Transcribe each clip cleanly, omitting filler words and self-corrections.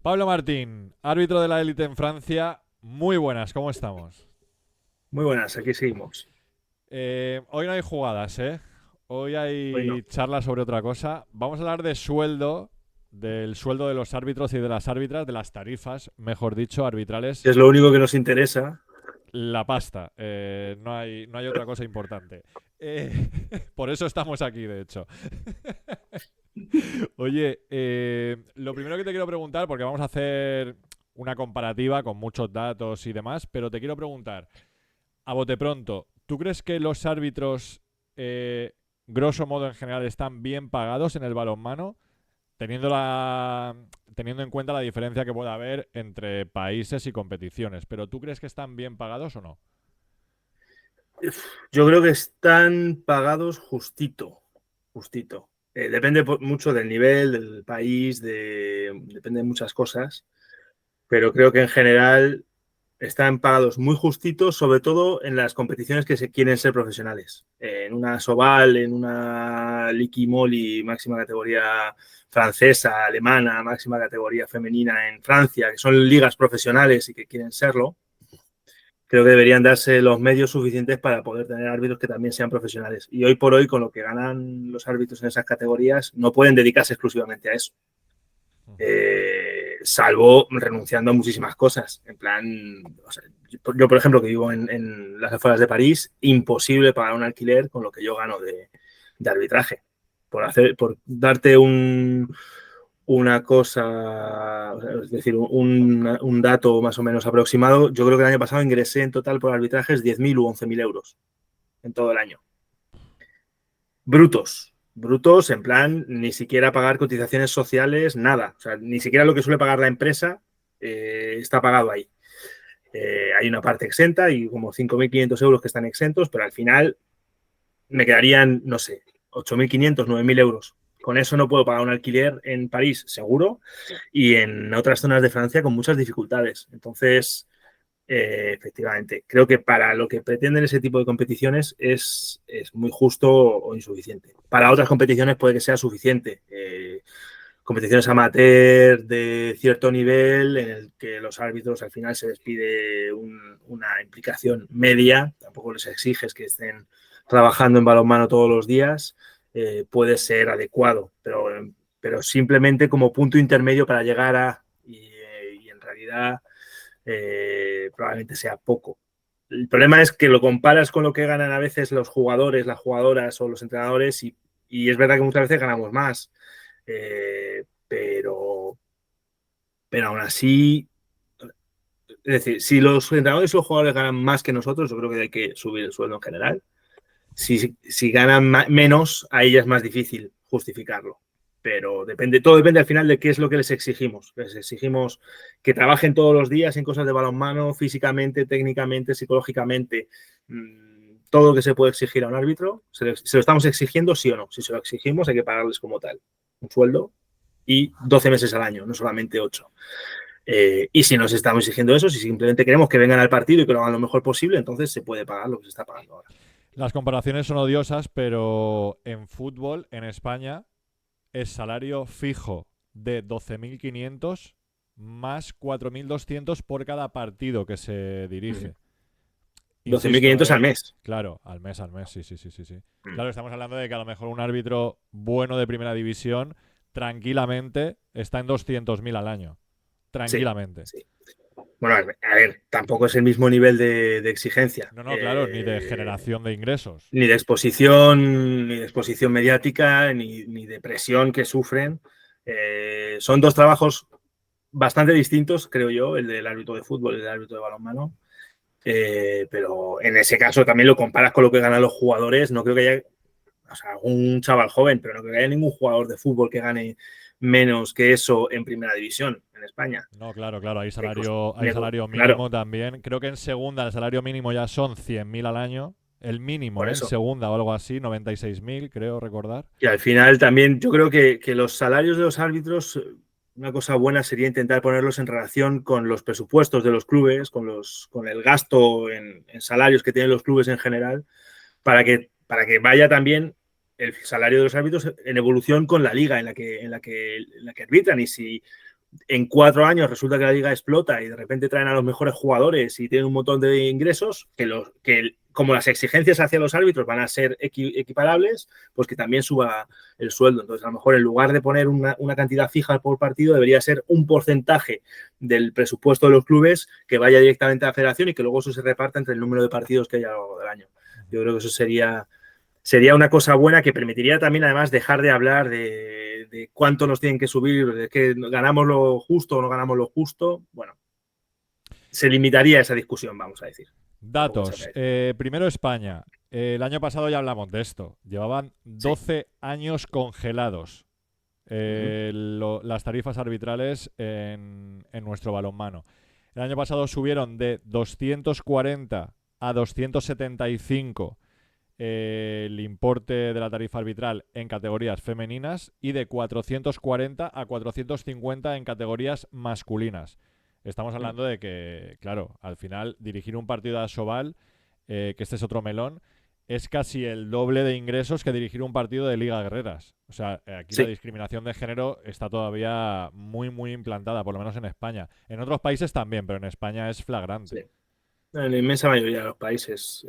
Pablo Martín, árbitro de la élite en Francia. Muy buenas, ¿cómo estamos? Muy buenas, aquí seguimos. Hoy no hay jugadas, ¿eh? Hoy Bueno, hay charlas sobre otra cosa. Vamos a hablar de sueldo, del sueldo de los árbitros y de las árbitras, de las tarifas, mejor dicho, arbitrales. es lo único que nos interesa. La pasta. No hay otra cosa importante. Eh, por eso estamos aquí, de hecho. Oye, lo primero que te quiero preguntar, porque vamos a hacer una comparativa con muchos datos y demás, pero te quiero preguntar, a bote pronto, ¿tú crees que los árbitros, grosso modo en general, están bien pagados en el balonmano, teniendo, teniendo en cuenta la diferencia que puede haber entre países y competiciones? Pero ¿tú crees que están bien pagados o no? Yo creo que están pagados justito, justito. Depende mucho del nivel, del país, depende de muchas cosas, pero creo que en general están pagados muy justitos, sobre todo en las competiciones que se quieren ser profesionales. En una Sobal, en una Liqui Moly, máxima categoría francesa, alemana, máxima categoría femenina en Francia, que son ligas profesionales y que quieren serlo. Creo que deberían darse los medios suficientes para poder tener árbitros que también sean profesionales. Y hoy por hoy, con lo que ganan los árbitros en esas categorías, no pueden dedicarse exclusivamente a eso. Salvo renunciando a muchísimas cosas. En plan, o sea, yo, por ejemplo, que vivo en las afueras de París, imposible pagar un alquiler con lo que yo gano de arbitraje. Por darte una cosa, es decir, un dato más o menos aproximado, yo creo que el año pasado ingresé en total por arbitrajes 10.000 u 11.000 euros en todo el año. Brutos, brutos en plan, ni siquiera pagar cotizaciones sociales, nada. O sea, ni siquiera lo que suele pagar la empresa está pagado ahí. Hay una parte exenta y como 5.500 euros que están exentos, pero al final me quedarían, no sé, 8.500, 9.000 euros. Con eso no puedo pagar un alquiler en París, seguro, y en otras zonas de Francia con muchas dificultades. Entonces, efectivamente, creo que para lo que pretenden ese tipo de competiciones es muy justo o insuficiente. Para otras competiciones puede que sea suficiente. Competiciones amateur de cierto nivel en el que los árbitros al final se les pide una implicación media, tampoco les exiges que estén trabajando en balonmano todos los días, puede ser adecuado, pero simplemente como punto intermedio para llegar a, y en realidad probablemente sea poco. El problema es que lo comparas con lo que ganan a veces los jugadores, las jugadoras o los entrenadores y es verdad que muchas veces ganamos más, pero aún así, es decir, si los entrenadores y los jugadores ganan más que nosotros, yo creo que hay que subir el sueldo en general. Si ganan menos, ahí ya es más difícil justificarlo. Pero todo depende al final de qué es lo que les exigimos. Les exigimos que trabajen todos los días en cosas de balonmano, físicamente, técnicamente, psicológicamente. Todo lo que se puede exigir a un árbitro, se lo estamos exigiendo sí o no. Si se lo exigimos, hay que pagarles como tal un sueldo y 12 meses al año, no solamente 8. Y si nos estamos exigiendo eso, si simplemente queremos que vengan al partido y que lo hagan lo mejor posible, entonces se puede pagar lo que se está pagando ahora. Las comparaciones son odiosas, pero en fútbol, en España, es salario fijo de 12.500 más 4.200 por cada partido que se dirige. Insisto, 12.500 al mes. claro, al mes, sí, sí, sí, sí, sí. Claro, estamos hablando de que a lo mejor un árbitro bueno de primera división tranquilamente está en 200.000 al año. Sí, Tranquilamente. sí. Bueno, a ver, tampoco es el mismo nivel de exigencia, No, no, claro, ni de generación de ingresos. ni de exposición mediática, ni de presión que sufren. Son dos trabajos bastante distintos, creo yo, el del árbitro de fútbol y el del árbitro de balonmano. Pero en ese caso también lo comparas con lo que ganan los jugadores. No creo que haya, o sea, algún chaval joven, pero no creo que haya ningún jugador de fútbol que gane menos que eso en primera división en España. No, claro, claro, Incluso, hay salario claro, mínimo también. Creo que en segunda el salario mínimo ya son 100.000 al año. El mínimo, por ¿eh? En eso. segunda o algo así, 96.000, creo recordar. Y al final también yo creo que los salarios de los árbitros, una cosa buena sería intentar ponerlos en relación con los presupuestos de los clubes, con el gasto en salarios que tienen los clubes en general, para que vaya también el salario de los árbitros en evolución con la liga en la que arbitran. Y si en 4 años resulta que la liga explota y de repente traen a los mejores jugadores y tienen un montón de ingresos, como las exigencias hacia los árbitros van a ser equiparables, pues que también suba el sueldo. Entonces, a lo mejor en lugar de poner una cantidad fija por partido, debería ser un porcentaje del presupuesto de los clubes que vaya directamente a la federación y que luego eso se reparta entre el número de partidos que haya a lo largo del año. Yo creo que eso sería una cosa buena que permitiría también, además, dejar de hablar de cuánto nos tienen que subir, de que ganamos lo justo o no ganamos lo justo. Bueno, se limitaría esa discusión, vamos a decir. Datos. Primero España. El año pasado ya hablamos de esto. Llevaban 12 años congelados las tarifas arbitrales en nuestro balonmano. El año pasado subieron de 240 a 275 el importe de la tarifa arbitral en categorías femeninas y de 440 a 450 en categorías masculinas. Estamos hablando de que, claro, al final dirigir un partido de Asobal, que este es otro melón, es casi el doble de ingresos que dirigir un partido de Liga Guerreras. O sea, aquí la discriminación de género está todavía muy, muy implantada, por lo menos en España. En otros países también, pero en España es flagrante. Sí. En la inmensa mayoría de los países,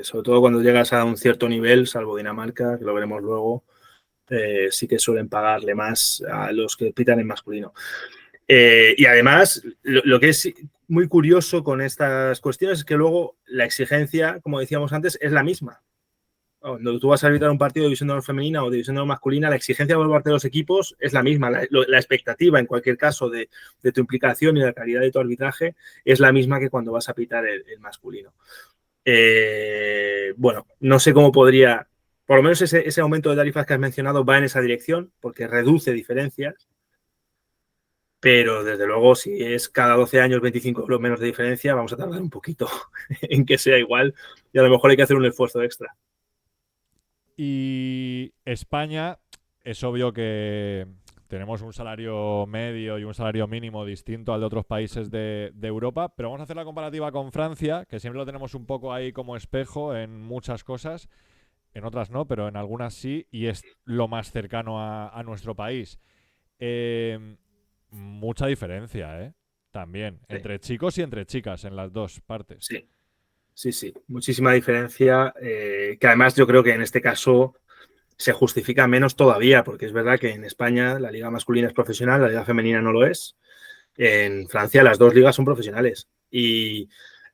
sobre todo cuando llegas a un cierto nivel, salvo Dinamarca, que lo veremos luego, sí que suelen pagarle más a los que pitan en masculino. Y además, lo que es muy curioso con estas cuestiones es que luego la exigencia, como decíamos antes, es la misma. Cuando tú vas a arbitrar un partido de división de honor femenina o de división de honor masculina, la exigencia por parte de los equipos es la misma. La expectativa, en cualquier caso, de tu implicación y la calidad de tu arbitraje es la misma que cuando vas a pitar el masculino. Bueno, no sé cómo podría... Por lo menos ese aumento de tarifas que has mencionado va en esa dirección, porque reduce diferencias. Pero, desde luego, si es cada 12 años 25 euros menos de diferencia, vamos a tardar un poquito en que sea igual y a lo mejor hay que hacer un esfuerzo extra. Y España, es obvio que tenemos un salario medio y un salario mínimo distinto al de otros países de Europa, pero vamos a hacer la comparativa con Francia, que siempre lo tenemos un poco ahí como espejo en muchas cosas, en otras no, pero en algunas sí, y es lo más cercano a nuestro país. Mucha diferencia, ¿eh? También, Sí. entre chicos y entre chicas, en las dos partes. Sí. Muchísima diferencia, que además yo creo que en este caso se justifica menos todavía, porque es verdad que en España la liga masculina es profesional, la liga femenina no lo es. En Francia las dos ligas son profesionales y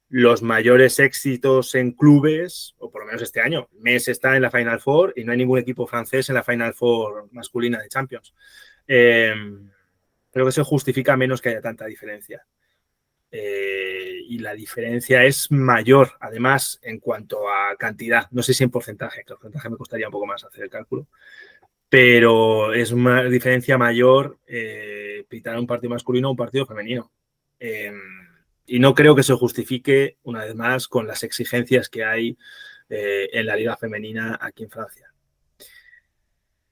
los mayores éxitos en clubes, o por lo menos este año, Metz está en la Final Four y no hay ningún equipo francés en la Final Four masculina de Champions. Creo que se justifica menos que haya tanta diferencia. Y la diferencia es mayor, además, en cuanto a cantidad. No sé si en porcentaje, que el porcentaje me costaría un poco más hacer el cálculo, pero es una diferencia mayor pitar un partido masculino o un partido femenino. Y no creo que se justifique, una vez más, con las exigencias que hay en la liga femenina aquí en Francia.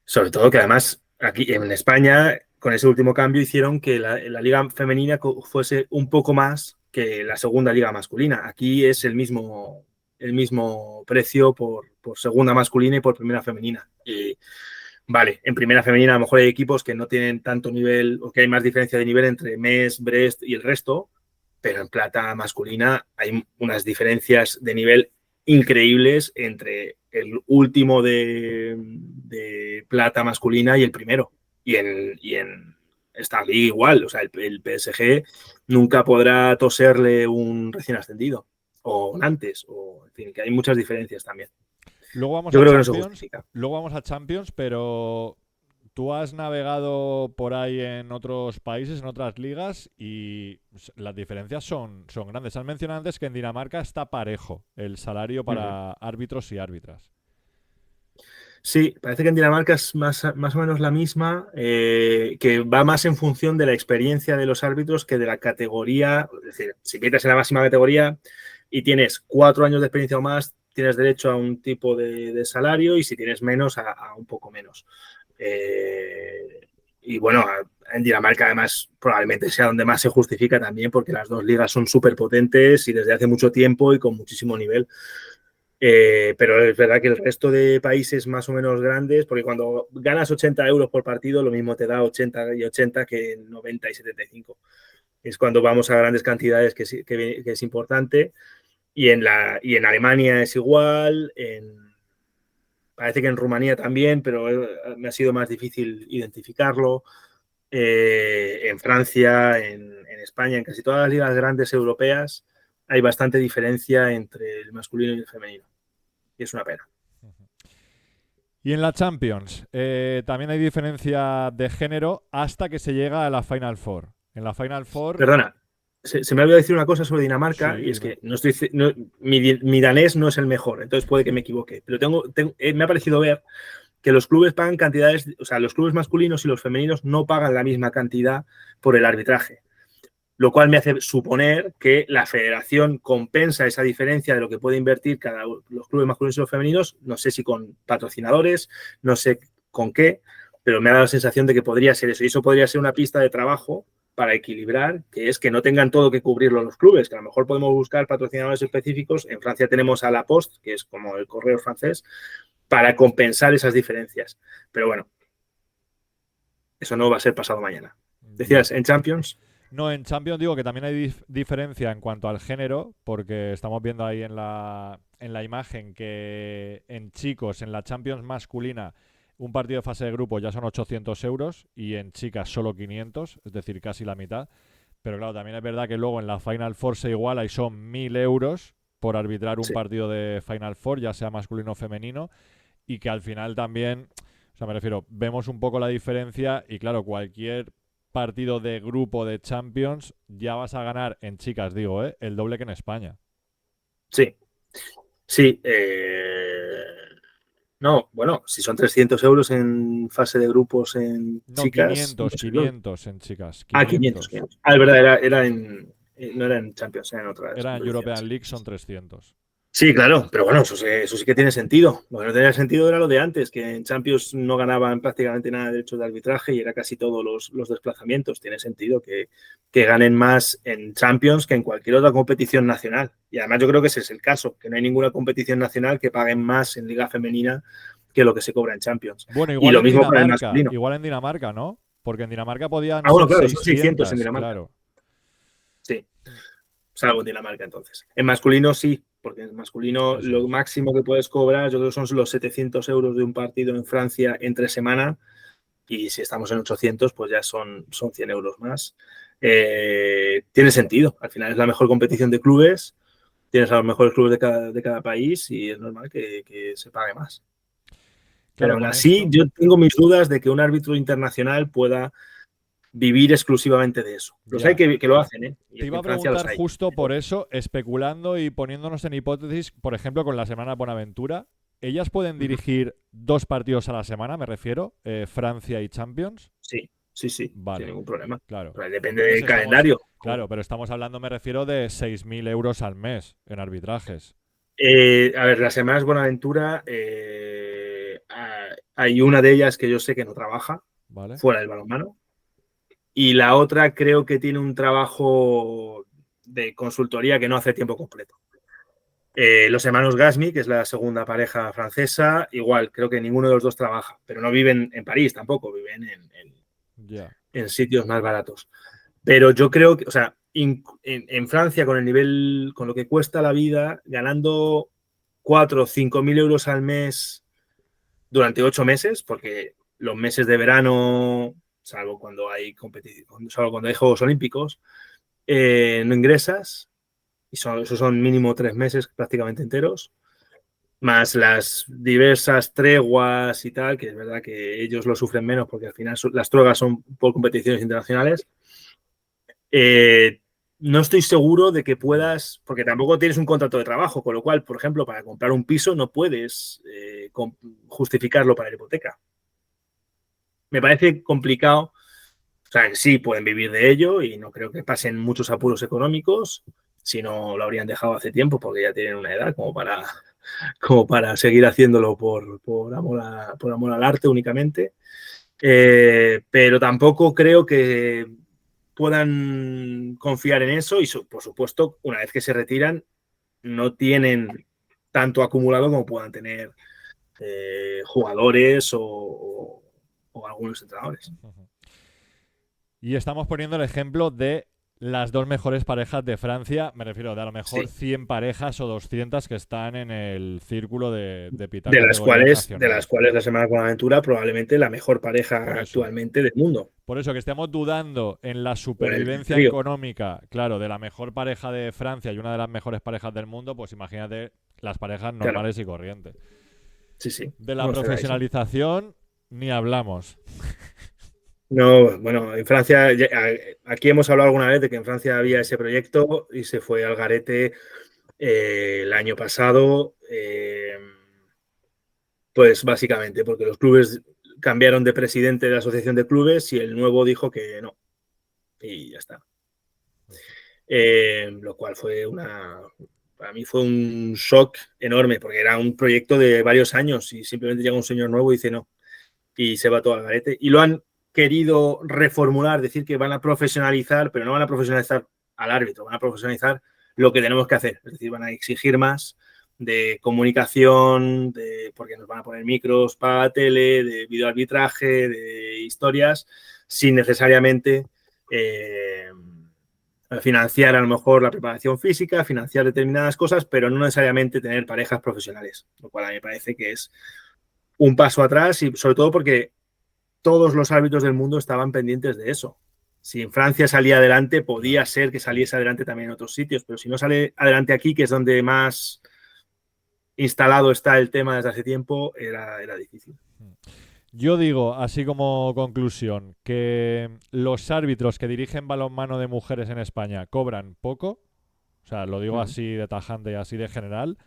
Sobre todo que además aquí en España, con ese último cambio, hicieron que la liga femenina fuese un poco más que la segunda liga masculina. Aquí es el mismo precio por segunda masculina y por primera femenina. Y vale, en primera femenina a lo mejor hay equipos que no tienen tanto nivel o que hay más diferencia de nivel entre Metz, Brest y el resto, pero en plata masculina hay unas diferencias de nivel increíbles entre el último de plata masculina y el primero. Y en Star League igual, o sea, el PSG nunca podrá toserle un recién ascendido o antes, o en fin, que hay muchas diferencias también. Luego vamos Yo a creo que no se Champions, justifica. luego vamos a Champions, pero tú has navegado por ahí en otros países, en otras ligas, y las diferencias son grandes. Has mencionado antes que en Dinamarca está parejo el salario para árbitros y árbitras. Sí, parece que en Dinamarca es más o menos la misma, que va más en función de la experiencia de los árbitros que de la categoría. Es decir, si pitas en la máxima categoría y tienes 4 años de experiencia o más, tienes derecho a un tipo de salario, y si tienes menos, a un poco menos. Y bueno, en Dinamarca además probablemente sea donde más se justifica también, porque las dos ligas son súper potentes y desde hace mucho tiempo y con muchísimo nivel. Pero es verdad que el resto de países más o menos grandes, porque cuando ganas 80 euros por partido, lo mismo te da 80 y 80 que 90 y 75. Es cuando vamos a grandes cantidades que es importante. Y en Alemania es igual, parece que en Rumanía también, pero me ha sido más difícil identificarlo. En Francia, en España, en casi todas las ligas grandes europeas, hay bastante diferencia entre el masculino y el femenino. Y es una pena. Y en la Champions, también hay diferencia de género hasta que se llega a la Final Four. En la Final Four... Perdona, se me ha olvidado decir una cosa sobre Dinamarca, Sí, y es dime. que mi danés no es el mejor, entonces puede que me equivoque, pero me ha parecido ver que los clubes pagan cantidades, o sea, los clubes masculinos y los femeninos no pagan la misma cantidad por el arbitraje, lo cual me hace suponer que la federación compensa esa diferencia de lo que puede invertir los clubes masculinos y los femeninos, no sé si con patrocinadores, no sé con qué, pero me ha dado la sensación de que podría ser eso, y eso podría ser una pista de trabajo para equilibrar, que es que no tengan todo que cubrirlo los clubes, que a lo mejor podemos buscar patrocinadores específicos. En Francia tenemos a La Poste, que es como el correo francés, para compensar esas diferencias. Pero bueno, eso no va a ser pasado mañana. Ya. Decías, en Champions. No, en Champions digo que también hay diferencia en cuanto al género, porque estamos viendo ahí en la imagen que en chicos, en la Champions masculina, un partido de fase de grupo ya son 800 euros y en chicas solo 500, es decir, casi la mitad. Pero claro, también es verdad que luego en la Final Four se iguala y son 1.000 euros por arbitrar un Sí. partido de Final Four, ya sea masculino o femenino, y que al final también, o sea, me refiero, vemos un poco la diferencia y claro, cualquier partido de grupo de Champions ya vas a ganar, en chicas digo, el doble que en España. Sí, sí. No, bueno, si son 300 euros en fase de grupos en No, chicas, no 500, sé, 500 en chicas, 500, 500. 500. Es verdad, no era en Champions, era en otras Era en competiciones. European League, son 300. Sí, claro, pero bueno, eso sí que tiene sentido. Lo que no tenía sentido era lo de antes, que en Champions no ganaban prácticamente nada de derechos de arbitraje y era casi todos los desplazamientos. Tiene sentido que ganen más en Champions que en cualquier otra competición nacional. Y además yo creo que ese es el caso, que no hay ninguna competición nacional que paguen más en Liga Femenina que lo que se cobra en Champions. Bueno, Y lo mismo para el masculino. igual en Dinamarca, ¿no? Porque en Dinamarca podían Ah, bueno, ser claro, son 600 en 600, Dinamarca. claro. Sí. Salvo en Dinamarca, entonces. En masculino sí, porque en masculino Eso lo es. máximo que puedes cobrar, yo creo que son los 700 euros de un partido en Francia entre semana, y si estamos en 800, pues ya son 100 euros más. Tiene sentido, al final es la mejor competición de clubes, tienes a los mejores clubes de cada país y es normal que se pague más. Pero Claro, aún con así, esto. yo tengo mis dudas de que un árbitro internacional pueda vivir exclusivamente de eso. Los hay Ya. que lo hacen, ¿eh? Y Te aquí iba en a Francia los preguntar hay. justo por eso, especulando y poniéndonos en hipótesis, por ejemplo, con la semana Bonaventura, ¿ellas pueden dirigir 2 partidos a la semana, me refiero, Francia y Champions? Sí, sí, sí, sin Vale, ningún problema. claro. Pero depende Entonces del estamos, calendario. claro, pero estamos hablando, me refiero, de 6.000 euros al mes en arbitrajes. A ver, las semanas Buenaventura, hay una de ellas que yo sé que no trabaja ¿Vale? fuera del balonmano, y la otra creo que tiene un trabajo de consultoría que no hace tiempo completo. Los hermanos Gasmi, que es la segunda pareja francesa, igual, creo que ninguno de los dos trabaja, pero no viven en París tampoco, viven Ya. en sitios más baratos. Pero yo creo que, o sea, en Francia, con el nivel, con lo que cuesta la vida, ganando 4 o 5 mil euros al mes durante 8 meses, porque los meses de verano, salvo cuando hay competición, salvo cuando hay Juegos Olímpicos, no ingresas, y esos son mínimo 3 meses prácticamente enteros, más las diversas treguas y tal, que es verdad que ellos lo sufren menos porque al final las treguas son por competiciones internacionales. No estoy seguro de que Ya. puedas, porque tampoco tienes un contrato de trabajo, con lo cual, por ejemplo, para comprar un piso no puedes justificarlo para la hipoteca. Me parece complicado. O sea, sí pueden vivir de ello y no creo que pasen muchos apuros económicos, si no lo habrían dejado hace tiempo porque ya tienen una edad como para seguir haciéndolo por amor al arte únicamente. Pero tampoco creo que puedan confiar en eso y, por supuesto, una vez que se retiran, no tienen tanto acumulado como puedan tener jugadores o algunos entrenadores. Y estamos poniendo el ejemplo de las dos mejores parejas de Francia. Me refiero de a lo mejor Sí. 100 parejas o 200 que están en el círculo de pitar De categorías las nacionales. cuales la Semana con Aventura probablemente la mejor Por pareja eso. actualmente del mundo. Por eso que estemos dudando en la Con el supervivencia trío. económica, claro, de la mejor pareja de Francia y una de las mejores parejas del mundo, pues imagínate las parejas Claro, normales y corrientes. sí, sí. De la No, está clarísimo. profesionalización ni hablamos. No, bueno, en Francia, aquí hemos hablado alguna vez de que en Francia había ese proyecto y se fue al garete el año pasado, pues básicamente porque los clubes cambiaron de presidente de la asociación de clubes y el nuevo dijo que no, y ya está. Lo cual para mí fue un shock enorme, porque era un proyecto de varios años y simplemente llega un señor nuevo y dice no, y se va todo al garete. Y lo han querido reformular, decir que van a profesionalizar, pero no van a profesionalizar al árbitro, van a profesionalizar lo que tenemos que hacer, es decir, van a exigir más de comunicación, porque nos van a poner micros para la tele, de videoarbitraje, de historias, sin necesariamente financiar a lo mejor la preparación física, financiar determinadas cosas, pero no necesariamente tener parejas profesionales, lo cual a mí me parece que es un paso atrás y sobre todo porque todos los árbitros del mundo estaban pendientes de eso. Si en Francia salía adelante, podía ser que saliese adelante también en otros sitios, pero si no sale adelante aquí, que es donde más instalado está el tema desde hace tiempo, era difícil. Yo digo, así como conclusión, que los árbitros que dirigen balonmano de mujeres en España cobran poco, o sea, lo digo así de tajante y así de general,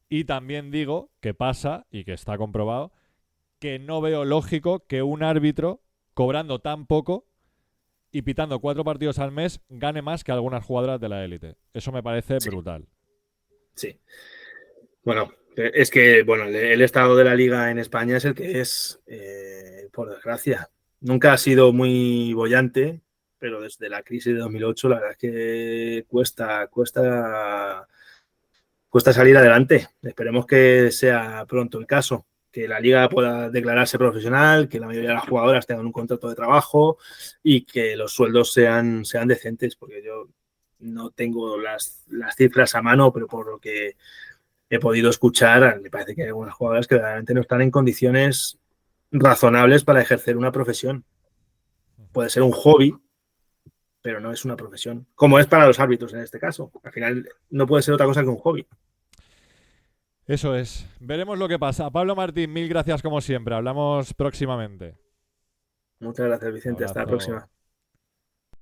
y también digo que pasa, y que está comprobado, que no veo lógico que un árbitro, cobrando tan poco y pitando 4 partidos al mes, gane más que algunas jugadoras de la élite. Eso me parece Sí, brutal. sí. Bueno, es que bueno, el estado de la liga en España es el que es, por desgracia. Nunca ha sido muy bollante, pero desde la crisis de 2008 la verdad es que cuesta salir adelante. Esperemos que sea pronto el caso, que la liga pueda declararse profesional, que la mayoría de las jugadoras tengan un contrato de trabajo y que los sueldos sean decentes, porque yo no tengo las cifras a mano, pero por lo que he podido escuchar, me parece que hay algunas jugadoras que realmente no están en condiciones razonables para ejercer una profesión. Puede ser un hobby, pero no es una profesión, como es para los árbitros en este caso. Al final no puede ser otra cosa que un hobby. Eso es. Veremos lo que pasa. Pablo Martín, mil gracias como siempre. Hablamos próximamente. Muchas gracias, Un Vicente. Hasta la abrazo. próxima.